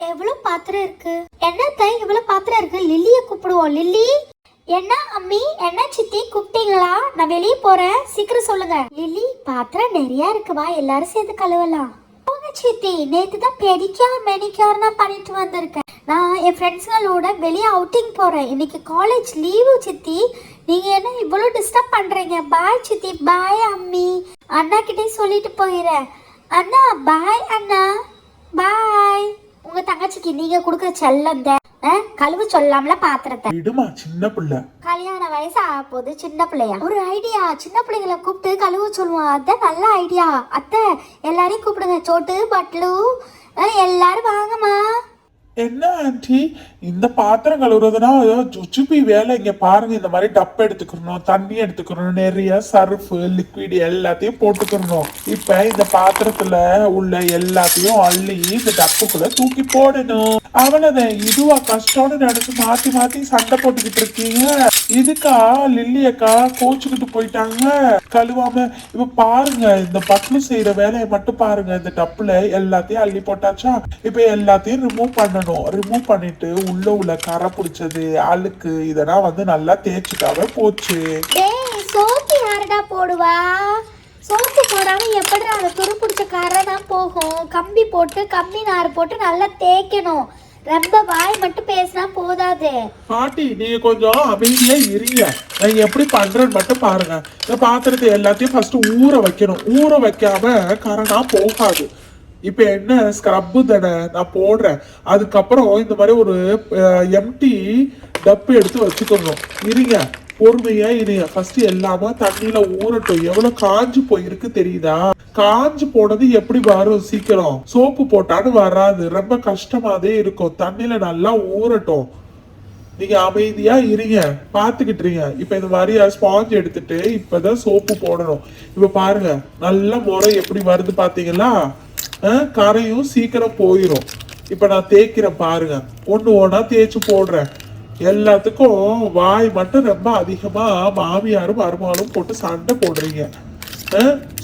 எவ்வளவு பாத்திரம் இருக்கு? என்னத்த இவ்வளவு பாத்திரம் இருக்கு? லில்லிய கூப்பிடுவோம். லில்லி, என்ன அம்மி, என்ன சித்தி கூப்பிட்டீங்களா? நான் வெளியே போறேன், சீக்கிரம் சொல்லுங்க. லில்லி, பாத்திரம் நிறைய இருக்குவா, எல்லாரும் சேர்ந்து கழுவலாம். போங்க சித்தி, நேத்து தான் பெடிக்யூர் மெனிக்யூர் நான் பண்ணிட்டு வந்திருக்கேன். நான் என் ஃப்ரெண்ட்ஸ்களோட வெளியே அவுட்டிங் போறேன். இன்னைக்கு காலேஜ் லீவு சித்தி. நீங்க என்ன இவ்வளவு டிஸ்டர்ப் பண்றீங்க? பாய் சித்தி. பாய் அம்மி. அண்ணா கிட்டே சொல்லிட்டு போயிடுறேன். அண்ணா பாய். அண்ணா பாய். உங்க தங்கச்சிக்கு நீங்க கொடுக்குற செல்லம் கழுவு சொல்லாமல பாத்திரத்தை விடுமா, சின்ன பிள்ளை. கல்யாண வயசு ஆக போது, சின்ன பிள்ளையா? ஒரு ஐடியா, சின்ன பிள்ளைங்களை கூப்பிட்டு கழுவு சொல்லுவோம். அதான் நல்ல ஐடியா. அத்தை எல்லாரையும் கூப்பிடுங்க. சோட்டு, பட்லு எல்லாரும் வாங்கம்மா. என்ன ஆன்டி, இந்த பாத்திரம் கழுவுறதுனா ஜுச்சுப்பி வேலை. இங்க பாருங்க, இந்த மாதிரி டப் எடுத்துக்கணும், தண்ணி எடுத்துக்கணும், நிறைய சர்ஃப் லிக்விட் எல்லாத்தையும் போட்டுக்கணும். இப்ப இந்த பாத்திரத்துல உள்ள எல்லாத்தையும் அள்ளி இந்த டப்புக்குள்ள தூக்கி போடணும். அவ்வளவுதான். இதுவா கஷ்டம்னு நினைச்சு மாத்தி மாத்தி சண்டை போட்டுக்கிட்டு இருக்கீங்க? இதுக்கா லில்லி அக்கா கோச்சுக்கிட்டு போயிட்டாங்க கழுவாம. இப்ப பாருங்க, இந்த பட்லு செய்யற வேலையை மட்டும் பாருங்க. இந்த டப்புல எல்லாத்தையும் அள்ளி போட்டாச்சா? இப்ப எல்லாத்தையும் ரிமூவ் பண்ணணும். ரிமூவ் பண்ணிட்டு உள்ள கரை பிடிச்சது, அழுக்கு இதெல்லாம் நல்லா தேய்ச்சிட்டாவே போச்சு. சோப்பு யாரடா போடுவா? சோப்பு போடாம எப்படிடா அந்த துரு பிடிச்ச கரை தான் போகும்? கம்பி போட்டு, கம்பி நார் போட்டு நல்லா தேய்க்கணும். ரொம்ப வாய் மட்டும் பேசினா போதாது. பாட்டி, நீங்க கொஞ்சம் அமைதியா இருங்க. நான் எப்படி பண்றேன்னு மட்டும் பாருங்க. இந்த பாத்திரத்தை எல்லாத்தையும் ஃபர்ஸ்ட் ஊற வைக்கணும். ஊற வைக்காம கரைனா போகாது. இப்ப என்ன, ஸ்க்ரப்பு தானே நான் போடுறேன். அதுக்கப்புறம் இந்த மாதிரி ஒரு எம்டி டப்பு எடுத்து வச்சுக்கணும். இருங்க, பொறுமையா இருங்க. ஃபர்ஸ்ட் எல்லாமே தண்ணியில ஊறட்டும். எவ்வளவு காஞ்சு போயிருக்கு தெரியுதா? காஞ்சு போனது எப்படி வரும் சீக்கிரம்? சோப்பு போட்டான்னு வராது, ரொம்ப கஷ்டமாதே இருக்கும். தண்ணியில நல்லா ஊறட்டும். நீங்க அமைதியா இருங்க, பாத்துக்கிட்டுறீங்க. இப்ப இந்த மாதிரி ஸ்பாஞ்ச் எடுத்துட்டு இப்பதான் சோப்பு போடணும். இப்ப பாருங்க, நல்ல முறை எப்படி வருது பாத்தீங்களா? கரையும் சீக்கிரம் போயிடும். இப்ப நான் தேய்க்கிறேன் பாருங்க. ஒண்ணு ஒன்னா தேய்ச்சி போடுறேன். எல்லாத்துக்கும் வாய் மட்டும் ரொம்ப அதிகமா மாமியாரும் மருமகளும் போட்டு சண்டை போடுறீங்க.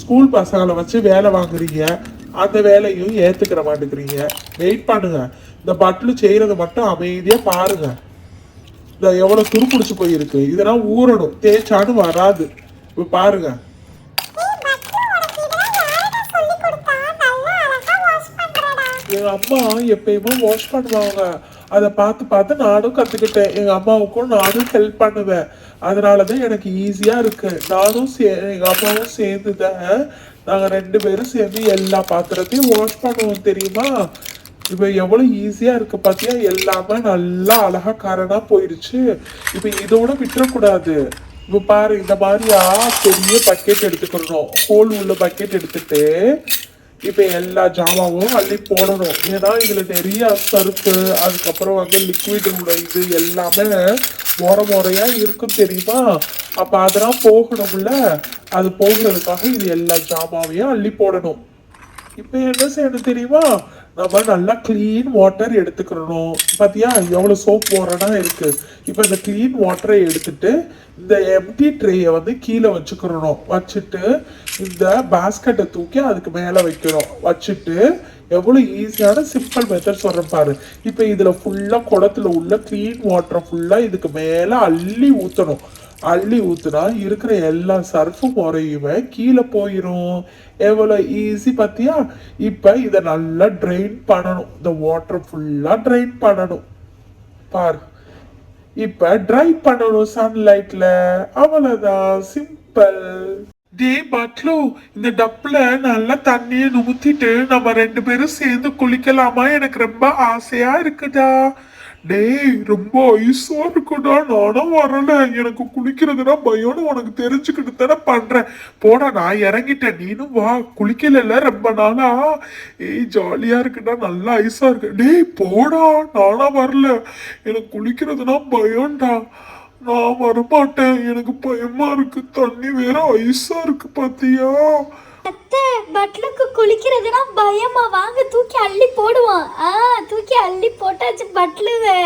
ஸ்கூல் பசங்களை வச்சு வேலை வாங்குறீங்க, அந்த வேலையும் ஏத்துக்கிற மாட்டேங்கிறீங்க. வெயிட் பண்ணுங்க. இந்த பட்லு செய்யறது மட்டும் அமைதியா பாருங்க. இந்த எவ்வளவு துருப்பிடிச்சு போயிருக்கு. இதெல்லாம் ஊறணும், தேய்ச்சான்னு வராது. இப்ப பாருங்க. எங்க அம்மா எப்பயுமே வாஷ் பண்ணுவாங்க. அதை பார்த்து பார்த்து நானும் கத்துக்கிட்டேன். எங்க அம்மாவுக்கும் நானும் ஹெல்ப் பண்ணுவேன். அதனாலதான் எனக்கு ஈஸியா இருக்கு. நானும் எங்க அம்மாவும் சேர்ந்துதான் நாங்க 2 பேரும் சேர்ந்து எல்லா பாத்திரத்தையும் வாஷ் பண்ணுவோம் தெரியுமா? இப்ப எவ்வளவு ஈஸியா இருக்கு பாத்தியா? எல்லாமே நல்லா அழகா கரனா போயிடுச்சு. இப்ப இதோட விட்டுறக்கூடாது. இப்ப பாரு, இந்த மாதிரியா பெரிய பக்கெட் எடுத்துக்கணும். ஹோல் உள்ள பக்கெட் எடுத்துட்டு இப்ப எல்லா ஜாமாவும் அள்ளி போடணும். ஏன்னா இதுல நிறைய சருப்பு, அதுக்கப்புறம் லிக்விட் உள்ள இது எல்லாமே முறையா இருக்கும் தெரியுமா? அப்ப அதெல்லாம் போகணும்ல. அது போகிறதுக்காக இது எல்லா ஜாமாவையும் அள்ளி போடணும். இப்ப என்ன செய்யணும் தெரியுமா? நம்ம நல்லா கிளீன் வாட்டர் எடுத்துக்கணும். பாத்தியா எவ்வளவு சோப் போடுறனா இருக்கு. இப்ப இந்த கிளீன் வாட்டரை எடுத்துட்டு இந்த எம்டி ட்ரேயை கீழே வச்சுக்கணும். வச்சுட்டு இந்த பாஸ்கெட்டை தூக்கி அதுக்கு மேல வைக்கணும். வச்சுட்டு எவ்வளவு ஈஸியான சிம்பிள் மெத்தட் சொல்றேன் பாரு. இப்ப இதுல ஃபுல்லா குடத்துல உள்ள கிளீன் வாட்டரை ஃபுல்லா இதுக்கு மேல அள்ளி ஊத்தணும். அள்ளி ஊத்துனா இருக்கிற எல்லா சர்ஃபு முறையுமே கீழே போயிரும். எவ்வளவு ஈஸி பாத்தியா? இப்ப இத நல்லா ட்ரெயின் பண்ணணும். இந்த வாட்டர் ஃபுல்லா ட்ரெயின் பண்ணணும் பாரு. இப்ப ட்ரை பண்ணணும் சன்லைட்ல. அவ்வளவுதான், சிம்பிள். டே பட்லு, இந்த டப்ல நல்லா தண்ணியை நுமுத்திட்டு நம்ம 2 பேரும் சேர்ந்து குளிக்கலாமா? எனக்கு ரொம்ப ஆசையா இருக்குடா. டேய், ரொம்ப ஐஸா இருக்குடா. நானும் வரல. எனக்கு குளிக்கிறதுனா பயம்னு உனக்கு தெரிஞ்சுக்கிட்டு தானே பண்றேன். போடா, நான் இறங்கிட்டேன். நீனும் வா. குளிக்கல ரொம்ப நாளா. ஏய், ஜாலியா இருக்குடா, நல்லா ஐஸா இருக்கு. டேய் போடா, நானா வரல. எனக்கு குளிக்கிறதுனா பயம்டா. நான் வரமாட்டேன், எனக்கு பயமா இருக்கு. தண்ணி வேற ஐஸா இருக்கு பாத்தியா? அத்தை, பட்லுக்கு குளிக்கிறதுனா பயமா? வாங்க தூக்கி அள்ளி போடுவான். தூக்கி தூக்கி அள்ளி போட்டாச்சு பட்லுவே.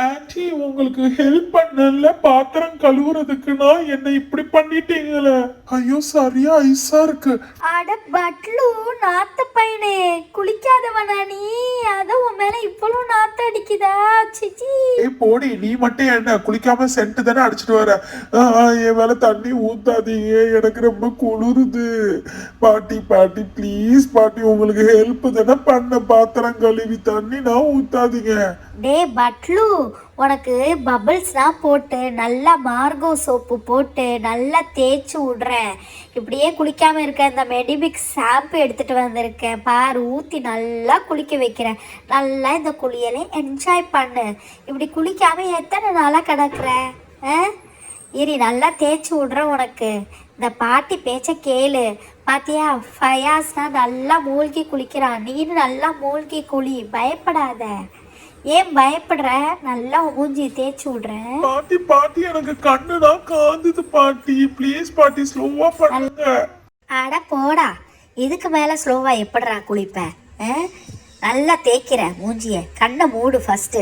ஆன்ட்டி உங்களுக்கு ஹெல்ப் பண்ணல பாத்திரம் கழுவுறதுக்குன்னா என்ன இப்படி பண்ணிட்டீங்களே. ஐயோ சரியா ஐஸா இருக்கு. அட பட்லு, நாத்த பையனே, குளிக்காதவனா நீ? அதான் உன் மேல இவ்வளவு நாத்தம் அடிக்குதா? சிச்சி. ஏய் போடி, நீ மட்டும் என்ன குளிக்காம சென்ட் தானே அடிச்சிட்டு வர. என் மேல தண்ணி ஊத்தாதீங்க, எனக்கு ரொம்ப குளிருது. பாட்டி பாட்டி ப்ளீஸ் பாட்டி, உங்களுக்கு ஹெல்ப் தானே பண்ண, பாத்திரம் கழுவி தண்ணி நான் ஊத்தாதீங்க. டே பட்லு, உனக்கு பபிள்ஸ்லாம் போட்டு நல்லா மார்கோ சோப்பு போட்டு நல்லா தேய்ச்சி விடுறேன். இப்படியே குளிக்காம இருக்க இந்த மெடிமிக்ஸ் ஷாம்பு எடுத்துட்டு வந்திருக்கேன் பாரு, ஊற்றி நல்லா குளிக்க வைக்கிறேன். நல்லா இந்த குளியலை என்ஜாய் பண்ணு. இப்படி குளிக்காம எத்தனை நாளாக கிடக்குற? இரி நல்லா தேய்ச்சி விடுறேன் உனக்கு. இந்த பாட்டி பேச்ச கேளு. பாத்தியா, ஃபயாஸ்னா நல்லா மூழ்கி குளிக்கிறான். நீனு நல்லா மூழ்கி குளி, பயப்படாத. ஏன் பயப்படுற? நல்லா மூஞ்சி தேய்ச்சி விடுறேன். பாட்டி பாட்டி எனக்கு கண்ணுதான் காந்துது பாட்டி, ப்ளீஸ் பாட்டி ஸ்லோவா பண்ணுங்க. அட போடா, இதுக்கு மேல ஸ்லோவா எப்படிடா குளிப்ப? நல்லா தேய்க்கிற மூஞ்சிய. கண்ணை மூடு ஃபர்ஸ்ட்.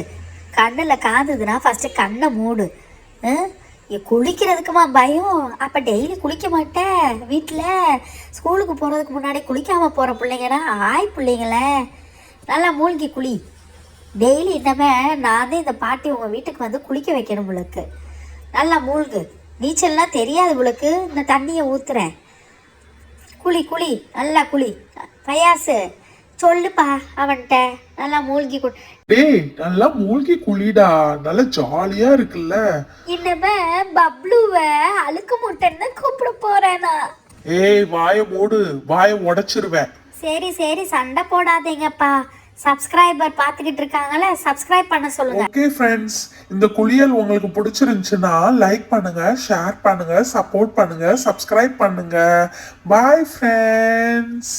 கண்ணில் காந்துதுன்னா ஃபர்ஸ்ட் கண்ணை மூடு. குளிக்கிறதுக்குமா பயம்? அப்போ டெய்லி குளிக்க மாட்டேன்? வீட்டில் ஸ்கூலுக்கு போகிறதுக்கு முன்னாடி குளிக்காமல் போகிற பிள்ளைங்கன்னா ஆய் பிள்ளைங்களே, நல்லா மூழ்கி குளி. டெய்லி இனிமே நான் தான் இந்த பாட்டி உங்கள் வீட்டுக்கு வந்து குளிக்க வைக்கணும் உங்களுக்கு. நல்லா மூழ்கு. நீச்சல்லாம் தெரியாது உங்களுக்கு, இந்த தண்ணியை ஊற்றுறேன். குளி குளி, நல்லா குளி. பயாசு சொல்லுப்பா அவன்கிட்ட, நல்லா மூழ்கி குளி. டேய் நல்லா மூழ்கி குளிடா, நல்லா ஜாலியா இருக்குல்ல. இனிமே பப்ளுவை அழுக்கு முட்டைன்னு கூப்பிட போறேனா? ஏய் வாயை மூடு, வாயை உடைச்சிருவேன். சரி சரி, சண்டை போடாதீங்கப்பா. சப்ஸ்கிரைபர் பார்த்துக்கிட்டு இருக்காங்களே, சப்ஸ்கிரைப் பண்ண சொல்லுங்க. ஓகே ஃப்ரெண்ட்ஸ், இந்த குளியல் உங்களுக்கு பிடிச்சிருந்துச்சுன்னா லைக் பண்ணுங்க, ஷேர் பண்ணுங்க, சப்போர்ட் பண்ணுங்க, சப்ஸ்கிரைப் பண்ணுங்க. Bye friends.